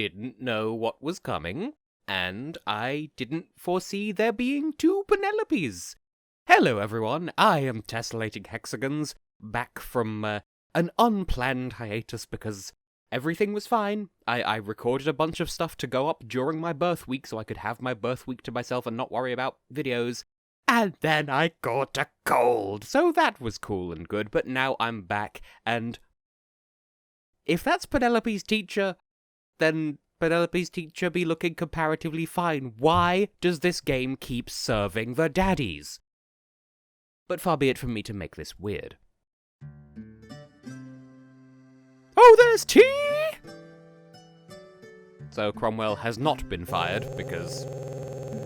didn't know what was coming, and I didn't foresee there being two Penelopes. Hello everyone, I am Tessellating Hexagons, back from an unplanned hiatus because everything was fine. I recorded a bunch of stuff to go up during my birth week so I could have my birth week to myself and not worry about videos. And then I caught a cold, so that was cool and good, but now I'm back, and if that's Penelope's teacher, then Penelope's teacher be looking comparatively fine. Why does this game keep serving the daddies? But far be it from me to make this weird. Oh, there's tea! So Cromwell has not been fired because,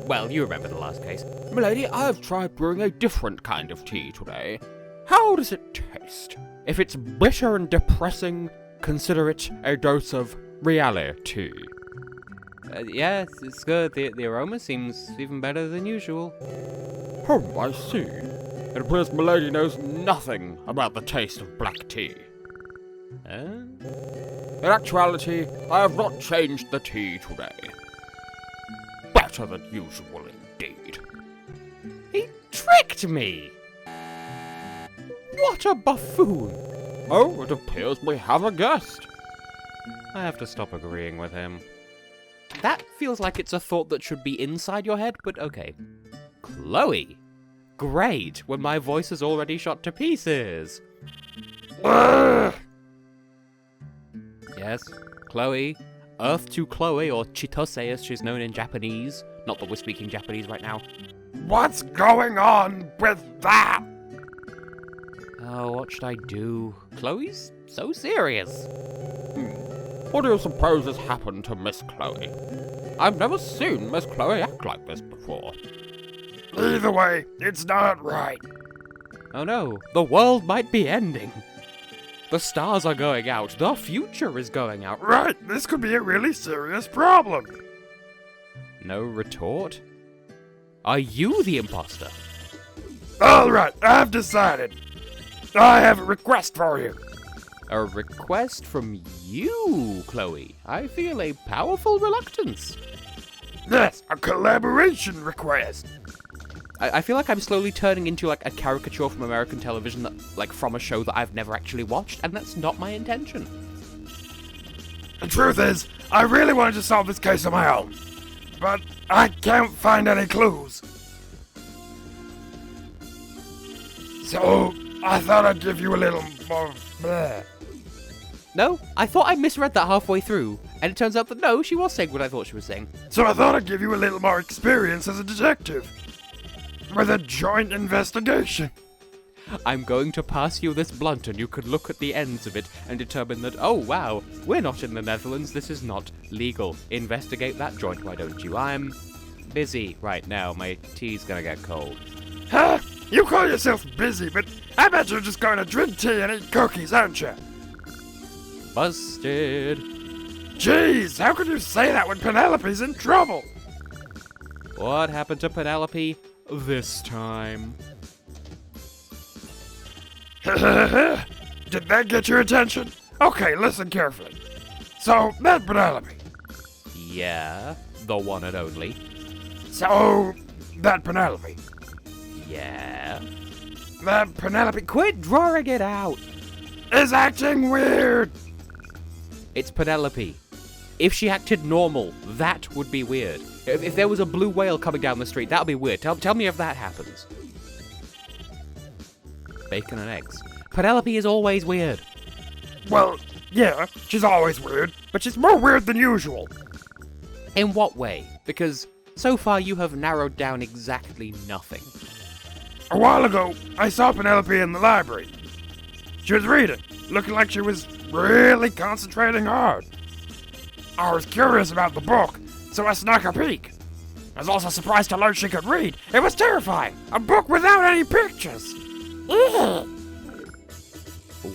well, you remember the last case. Milady, I've tried brewing a different kind of tea today. How does it taste? If it's bitter and depressing, consider it a dose of reality. Yes, it's good. The aroma seems even better than usual. Oh, I see. It appears Milady knows nothing about the taste of black tea. In actuality, I have not changed the tea today. Better than usual, indeed. He tricked me! What a buffoon! Oh, it appears we have a guest. I have to stop agreeing with him. That feels like it's a thought that should be inside your head, but okay. Chloe! Great, when my voice is already shot to pieces. Yes, Chloe. Earth to Chloe, or Chitose as she's known in Japanese. Not that we're speaking Japanese right now. What's going on with that? Oh, what should I do? Chloe's so serious. What do you suppose has happened to Miss Chloe? I've never seen Miss Chloe act like this before. Either way, it's not right. Oh no, the world might be ending. The stars are going out. The future is going out. Right, this could be a really serious problem. No retort? Are you the imposter? Alright, I've decided. I have a request for you. A request from you, Chloe. I feel a powerful reluctance. Yes, a collaboration request. I feel like I'm slowly turning into like a caricature from American television, that, like from a show that I've never actually watched, and that's not my intention. The truth is, I really wanted to solve this case on my own, but I can't find any clues. So, I thought I'd give you a little more bleh. No, I thought I misread that halfway through, and it turns out that no, she was saying what I thought she was saying. So I thought I'd give you a little more experience as a detective. With a joint investigation. I'm going to pass you this blunt and you could look at the ends of it and determine that, oh wow, we're not in the Netherlands, this is not legal. Investigate that joint, why don't you? I'm busy right now, my tea's gonna get cold. Huh? You call yourself busy, but I bet you're just going to drink tea and eat cookies, aren't you? Busted. Jeez, how could you say that when Penelope's in trouble? What happened to Penelope this time? Did that get your attention? Okay, listen carefully. So, that Penelope. Yeah, the one and only. So, that Penelope. Yeah. That Penelope Quit drawing it out! is acting weird. It's Penelope. If she acted normal, that would be weird. If there was a blue whale coming down the street, that would be weird. Tell me if that happens. Bacon and eggs. Penelope is always weird. Well, yeah, she's always weird, but she's more weird than usual. In what way? Because so far you have narrowed down exactly nothing. A while ago, I saw Penelope in the library. She was reading, looking like she was really concentrating hard. I was curious about the book, so I snuck a peek. I was also surprised to learn she could read. It was terrifying. A book without any pictures. Ugh.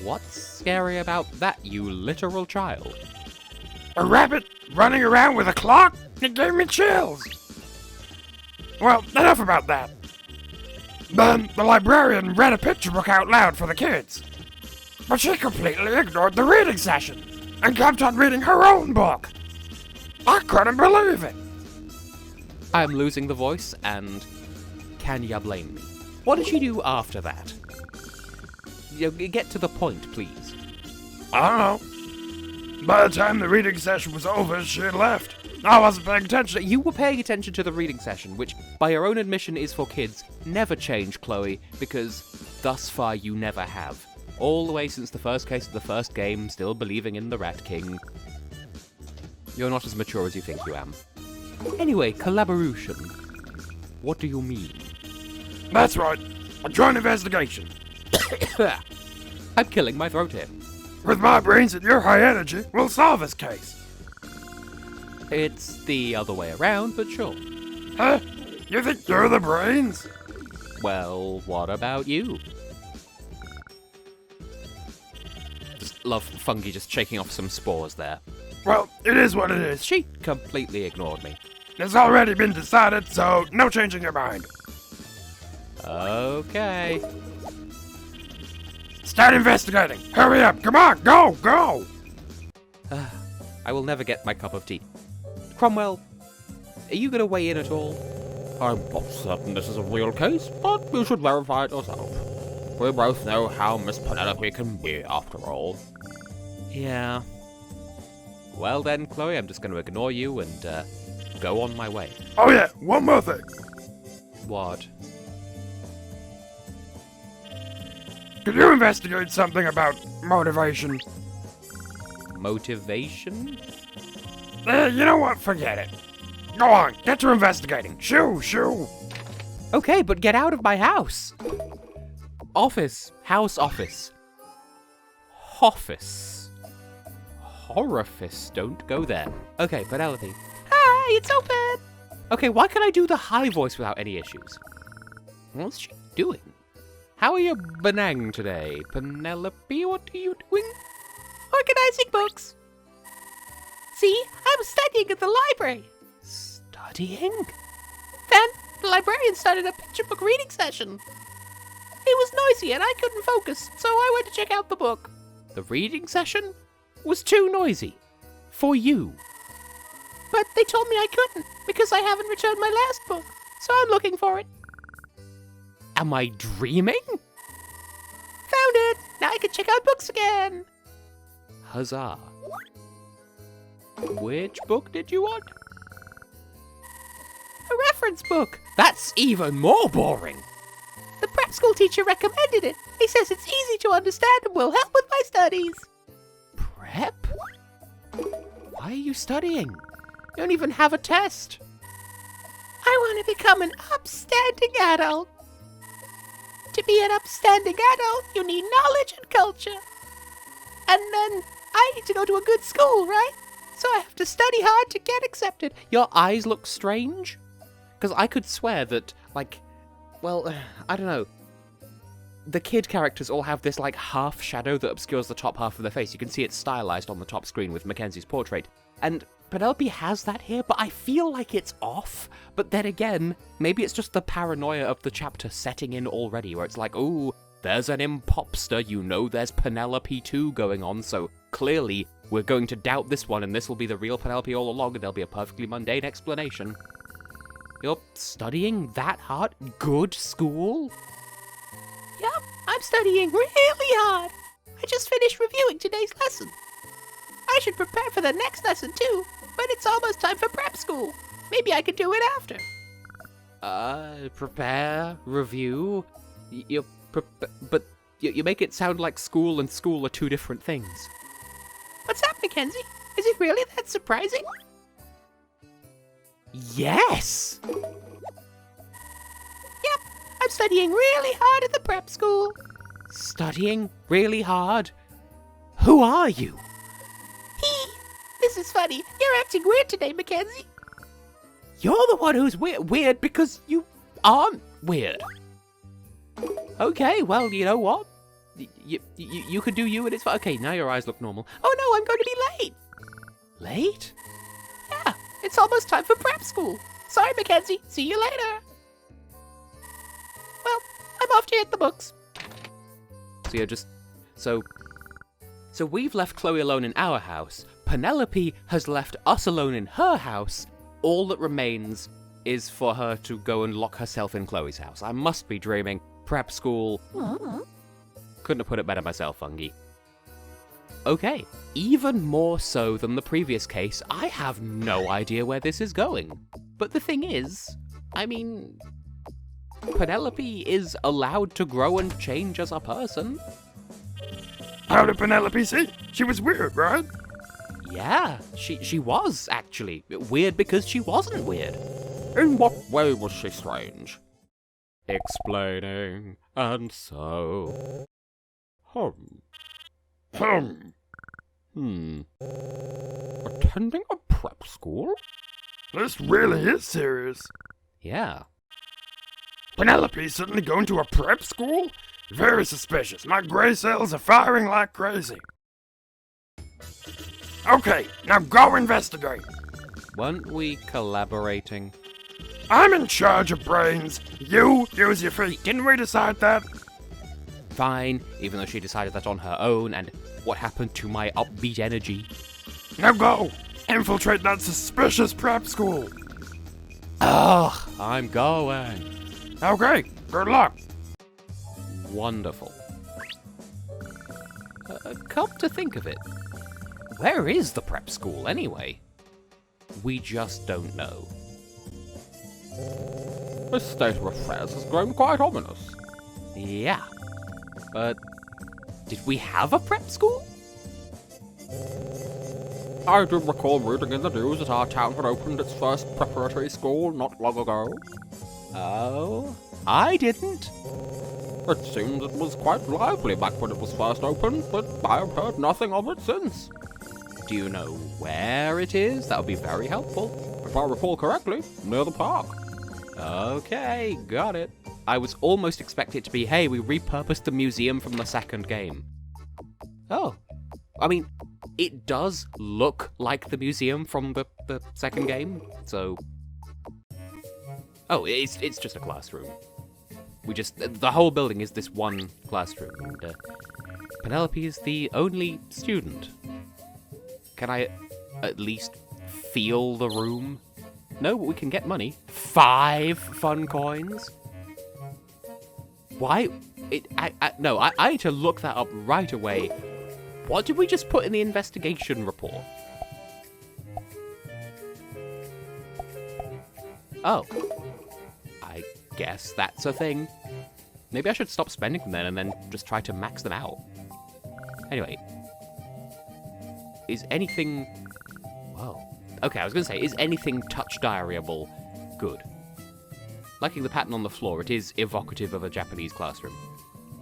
What's scary about that, you literal child? A rabbit running around with a clock? It gave me chills. Well, enough about that. Then the librarian read a picture book out loud for the kids. But she completely ignored the reading session and kept on reading her own book. I couldn't believe it. I'm losing the voice, and can ya blame me? What did she do after that? Get to the point, please. I don't know. By the time the reading session was over, she had left. I wasn't paying attention. You were paying attention to the reading session, which, by your own admission, is for kids. Never change, Chloe, because thus far you never have. All the way since the first case of the first game, still believing in the Rat King. You're not as mature as you think you am. Anyway, collaboration. What do you mean? That's right. A joint investigation. I'm killing my throat here. With my brains and your high energy, we'll solve this case. It's the other way around, but sure. Huh? You think you're the brains? Well, what about you? Just love Fungi just shaking off some spores there. Well, it is what it is. She completely ignored me. It's already been decided, so no changing your mind. Okay. Start investigating. Hurry up. Come on. Go. Go. I will never get my cup of tea. Cromwell, are you going to weigh in at all? I'm not certain this is a real case, but you should verify it yourself. We both know how Miss Penelope can be, after all. Yeah. Well then, Chloe, I'm just going to ignore you and go on my way. Oh yeah, one more thing. What? Could you investigate something about motivation? Motivation? You know what? Forget it. Go on, get to investigating. Shoo, shoo. Okay, but get out of my house. Office. House office. Office. Horifice. Don't go there. Okay, Penelope. Hi, it's open. Okay, why can I do the high voice without any issues? What's she doing? How are you benang today, Penelope? What are you doing? Organizing books. See, I'm studying at the library. Studying? Then, the librarian started a picture book reading session. It was noisy and I couldn't focus, so I went to check out the book. The reading session was too noisy. For you. But they told me I couldn't, because I haven't returned my last book, so I'm looking for it. Am I dreaming? Found it! Now I can check out books again! Huzzah. Which book did you want? A reference book! That's even more boring! The prep school teacher recommended it. He says it's easy to understand and will help with my studies. Prep? Why are you studying? You don't even have a test. I want to become an upstanding adult. To be an upstanding adult, you need knowledge and culture. And then I need to go to a good school, right? So I have to study hard to get accepted. Your eyes look strange? Because I could swear that, like, well, I don't know. The kid characters all have this, like, half shadow that obscures the top half of their face. You can see it stylized on the top screen with Mackenzie's portrait. And Penelope has that here, but I feel like it's off. But then again, maybe it's just the paranoia of the chapter setting in already, where it's like, ooh, there's an impopster, you know there's Penelope too going on, so clearly we're going to doubt this one, and this will be the real Penelope all along, and there'll be a perfectly mundane explanation. You're studying that hard? Good school? Yep, I'm studying really hard. I just finished reviewing today's lesson. I should prepare for the next lesson too, but it's almost time for prep school. Maybe I could do it after. Prepare, review? But you make it sound like school and school are two different things. What's up, Mackenzie? Is it really that surprising? Yes! Yep, I'm studying really hard at the prep school. Studying really hard? Who are you? This is funny. You're acting weird today, Mackenzie. You're the one who's weird because you aren't weird. Okay, well, you know what? You could do you and it's fine. Okay, now your eyes look normal. Oh no, I'm going to be late. Late? Yeah, it's almost time for prep school. Sorry, Mackenzie. See you later. Well, I'm off to hit the books. So you're just... So we've left Chloe alone in our house. Penelope has left us alone in her house. All that remains is for her to go and lock herself in Chloe's house. I must be dreaming. Prep school. Couldn't have put it better myself, Fungi. Okay, even more so than the previous case, I have no idea where this is going. But the thing is, I mean, Penelope is allowed to grow and change as a person. How did Penelope see? She was weird, right? Yeah, she was, actually. Weird because she wasn't weird. In what way was she strange? Explaining, and so... Attending a prep school? This really is serious. Yeah. Penelope suddenly going to a prep school? Very suspicious. My grey cells are firing like crazy. Okay, now go investigate. Weren't we collaborating? I'm in charge of brains. You use your feet. Didn't we decide that? Fine, even though she decided that on her own, and what happened to my upbeat energy? Now go. Infiltrate that suspicious prep school. Ugh, I'm going. Okay, good luck. Wonderful. Come to think of it, where is the prep school anyway? We just don't know. This state of affairs has grown quite ominous. Yeah. But did we have a prep school? I do recall reading in the news that our town had opened its first preparatory school not long ago. Oh? I didn't. It seemed it was quite lively back when it was first opened, but I have heard nothing of it since. Do you know where it is? That would be very helpful. If I recall correctly, near the park. Okay, got it. I was almost expecting it to be, hey, we repurposed the museum from the second game. Oh. I mean, it does look like the museum from the second game, so... Oh, it's just a classroom. The whole building is this one classroom, and Penelope is the only student. Can I at least feel the room? No, but we can get money. 5 fun coins? Why? I need to look that up right away. What did we just put in the investigation report? Oh. I guess that's a thing. Maybe I should stop spending them then and then just try to max them out. Anyway. Is anything... Whoa. Okay, I was going to say, is anything touch diaryable good? Liking the pattern on the floor, it is evocative of a Japanese classroom.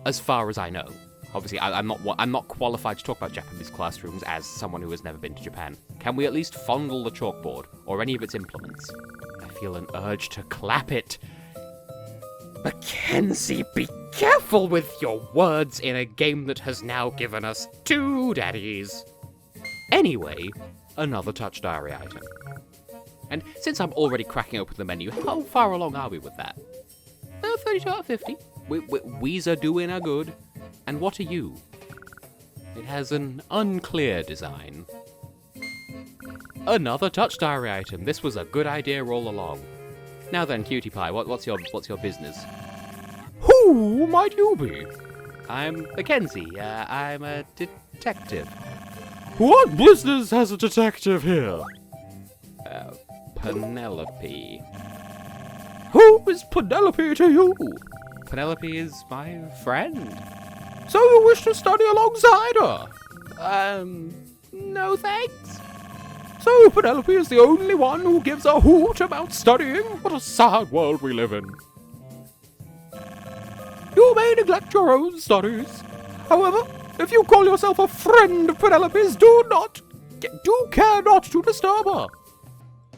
As far as I know. Obviously, I'm not qualified to talk about Japanese classrooms as someone who has never been to Japan. Can we at least fondle the chalkboard, or any of its implements? I feel an urge to clap it. Mackenzie, be careful with your words in a game that has now given us 2 daddies. Anyway, another touch diary item. And since I'm already cracking open the menu, how far along are we with that? 32 out of 50. We's are doing a good. And what are you? It has an unclear design. Another touch diary item. This was a good idea all along. Now then, Cutie Pie, what's your business? Who might you be? I'm Mackenzie. I'm a detective. What business has a detective here? Penelope. Who is Penelope to you? Penelope is my friend. So you wish to study alongside her? No thanks. So Penelope is the only one who gives a hoot about studying? What a sad world we live in. You may neglect your own studies. However, if you call yourself a friend of Penelope's, do care not to disturb her.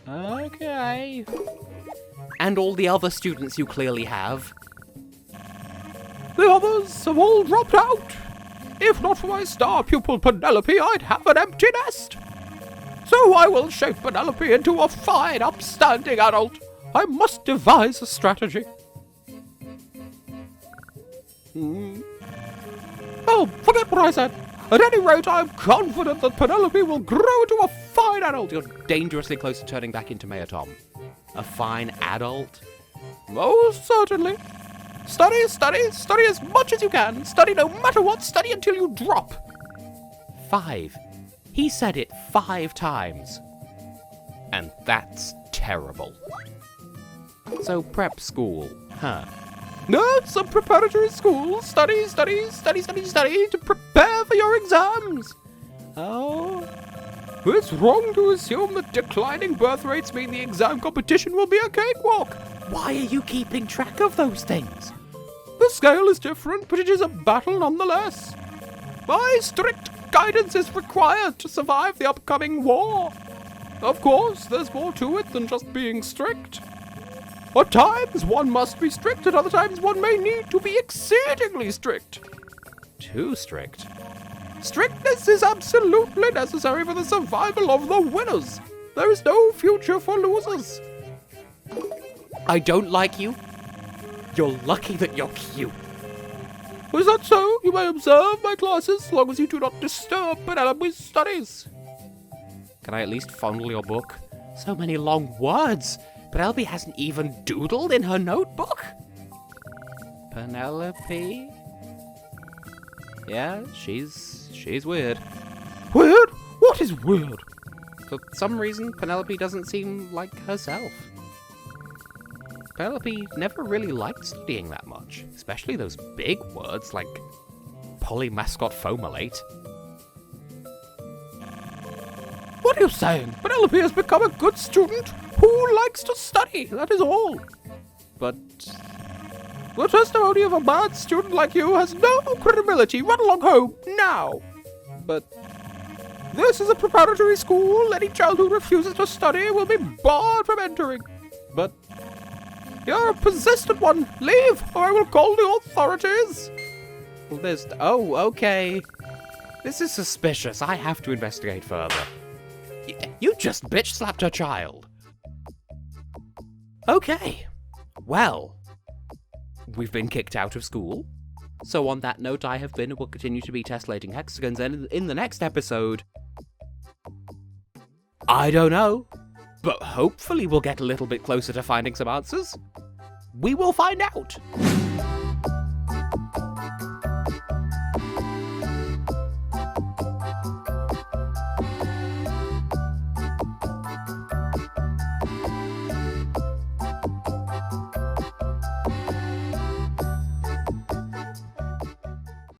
Okay. And all the other students you clearly have. The others have all dropped out. If not for my star pupil Penelope, I'd have an empty nest. So I will shape Penelope into a fine, upstanding adult. I must devise a strategy. Oh, forget what I said. At any rate, I'm confident that Penelope will grow into a fine adult. You're dangerously close to turning back into Mayor Tom. A fine adult? Most certainly. Study, study, study as much as you can. Study no matter what. Study until you drop. 5. He said it 5 times. And that's terrible. So prep school, huh? No, it's a preparatory school. Study, study, study, study, study to prepare for your exams. Oh? It's wrong to assume that declining birth rates mean the exam competition will be a cakewalk. Why are you keeping track of those things? The scale is different, but it is a battle nonetheless. My strict guidance is required to survive the upcoming war. Of course, there's more to it than just being strict. At times, one must be strict. At other times, one may need to be exceedingly strict. Too strict? Strictness is absolutely necessary for the survival of the winners. There is no future for losers. I don't like you. You're lucky that you're cute. Is that so? You may observe my classes as long as you do not disturb Penelope's studies. Can I at least fondle your book? So many long words. Penelope hasn't even doodled in her notebook? Penelope? Yeah, she's weird. Weird? What is weird? For some reason, Penelope doesn't seem like herself. Penelope never really liked studying that much, especially those big words like polymascot fomalate. What are you saying? Penelope has become a good student who likes to study, that is all. But the testimony of a bad student like you has no credibility. Run along home, now. But this is a preparatory school. Any child who refuses to study will be barred from entering. But You're a persistent one. Leave, or I will call the authorities. oh, okay. This is suspicious. I have to investigate further. You just bitch-slapped her child. Okay. Well, we've been kicked out of school. So on that note, I have been and will continue to be Tessellating Hexagons, and in the next episode, I don't know, but hopefully we'll get a little bit closer to finding some answers. We will find out.